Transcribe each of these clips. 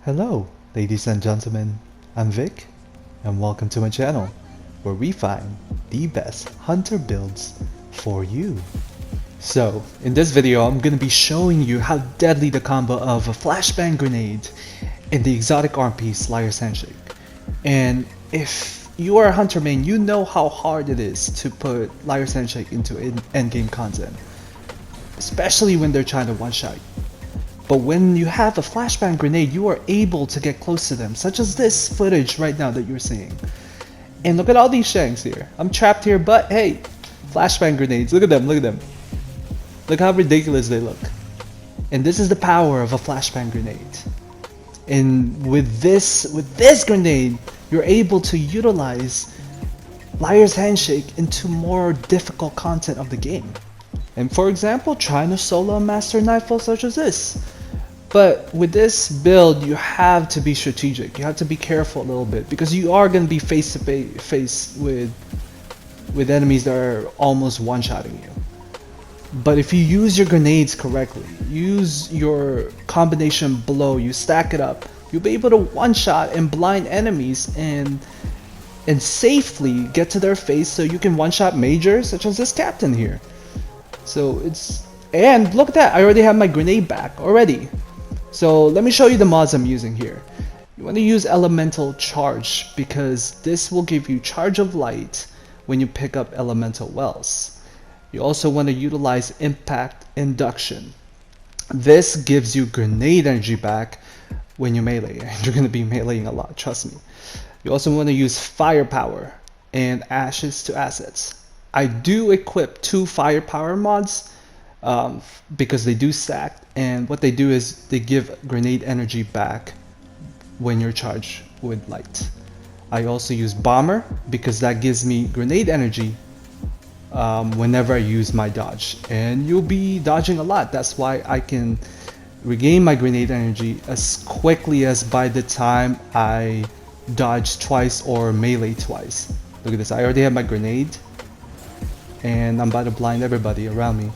Hello, ladies and gentlemen. I'm Vic, and welcome to my channel, where we find the best hunter builds for you. So, in this video, I'm gonna be showing you how deadly the combo of a flashbang grenade and the exotic arm piece Liar's Handshake. And if you are a hunter main, you know how hard it is to put Liar's Handshake into endgame content, especially when they're trying to one-shot you. But when you have a flashbang grenade, you are able to get close to them, such as this footage right now that you're seeing. And look at all these shanks here. I'm trapped here, but hey, flashbang grenades, look at them, look at them. Look how ridiculous they look. And this is the power of a flashbang grenade. And with this grenade, you're able to utilize Liar's Handshake into more difficult content of the game. And for example, trying to solo a master nightfall such as this. But with this build, you have to be strategic. You have to be careful a little bit because you are going to be face to face with enemies that are almost one-shotting you. But if you use your grenades correctly, use your combination blow, you stack it up, you'll be able to one-shot and blind enemies and safely get to their face so you can one-shot majors such as this captain here. So and look at that, I already have my grenade back already. So let me show you the mods I'm using here. You want to use elemental charge because this will give you charge of light when you pick up elemental wells. You also want to utilize Impact Induction. This gives you grenade energy back when you melee, and you're going to be meleeing a lot, trust me. You also want to use firepower and ashes to assets. I do equip 2 firepower mods because they do stack, and what they do is they give grenade energy back when you're charged with light. I also use bomber because that gives me grenade energy whenever I use my dodge, and you'll be dodging a lot. That's why I can regain my grenade energy as quickly as by the time I dodge twice or melee twice. Look at this, I already have my grenade and I'm about to blind everybody around me.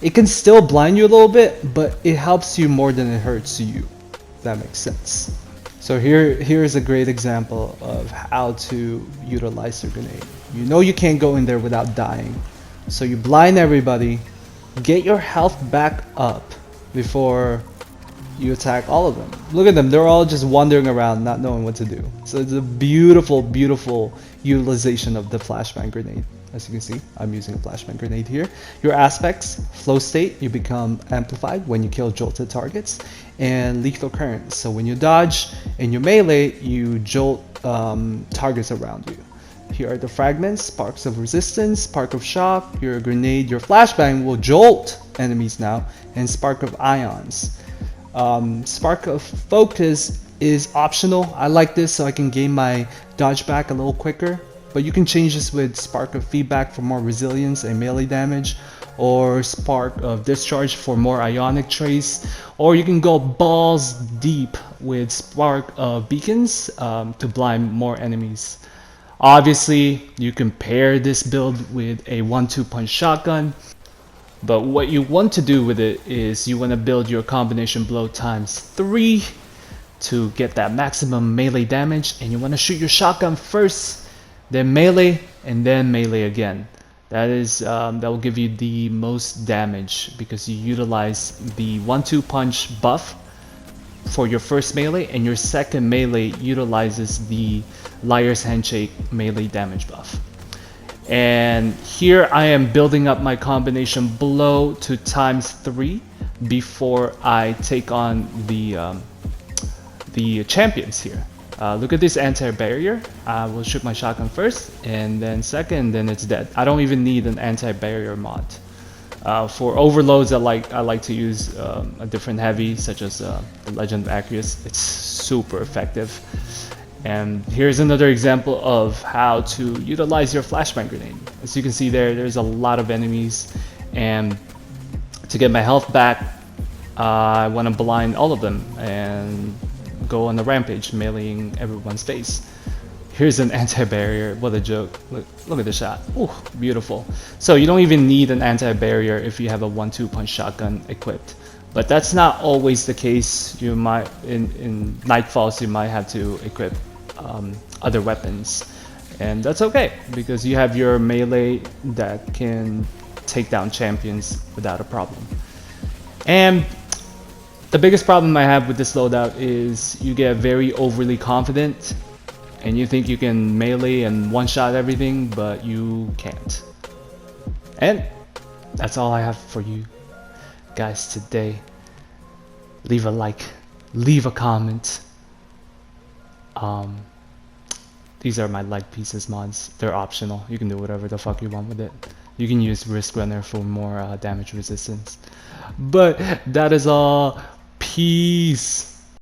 It can still blind you a little bit, but it helps you more than it hurts you, if that makes sense. So here's a great example of how to utilize your grenade. You know you can't go in there without dying, so you blind everybody, get your health back up before you attack all of them. Look at them, they're all just wandering around not knowing what to do. So it's a beautiful, beautiful utilization of the flashbang grenade. As you can see, I'm using a flashbang grenade here. Your aspects, flow state, you become amplified when you kill jolted targets, and lethal current. So when you dodge and you melee, you jolt targets around you. Here are the fragments, sparks of resistance, spark of shock, your grenade, your flashbang will jolt enemies now, and spark of ions. Spark of focus is optional. I like this so I can gain my dodge back a little quicker. But you can change this with spark of feedback for more resilience and melee damage, or spark of discharge for more ionic trace, or you can go balls deep with spark of beacons to blind more enemies. Obviously, you can pair this build with a 1-2 punch shotgun, but what you want to do with it is you want to build your combination blow times 3 to get that maximum melee damage, and you want to shoot your shotgun first, then melee, and then melee again. That will give you the most damage because you utilize the 1-2 punch buff for your first melee, and your second melee utilizes the Liar's Handshake melee damage buff. And here I am building up my combination blow to times 3 before I take on the champions here. Look at this anti-barrier. I will shoot my shotgun first, and then second, then it's dead. I don't even need an anti-barrier mod. For overloads, I like to use a different heavy, such as the Legend of Acreus. It's super effective. And here's another example of how to utilize your flashbang grenade. As you can see there's a lot of enemies, and to get my health back, I want to blind all of them and go on a rampage, meleeing everyone's face. Here's an anti-barrier. What a joke. Look at the shot. Ooh, beautiful. So you don't even need an anti-barrier if you have a 1-2 punch shotgun equipped. But that's not always the case. You might in Nightfalls you might have to equip other weapons, and that's okay because you have your melee that can take down champions without a problem. And the biggest problem I have with this loadout is you get very overly confident and you think you can melee and one-shot everything, but you can't. And that's all I have for you guys today. Leave a like, leave a comment. These are my leg pieces mods. They're optional. You can do whatever the fuck you want with it. You can use Risk Runner for more damage resistance. But that is all. Peace.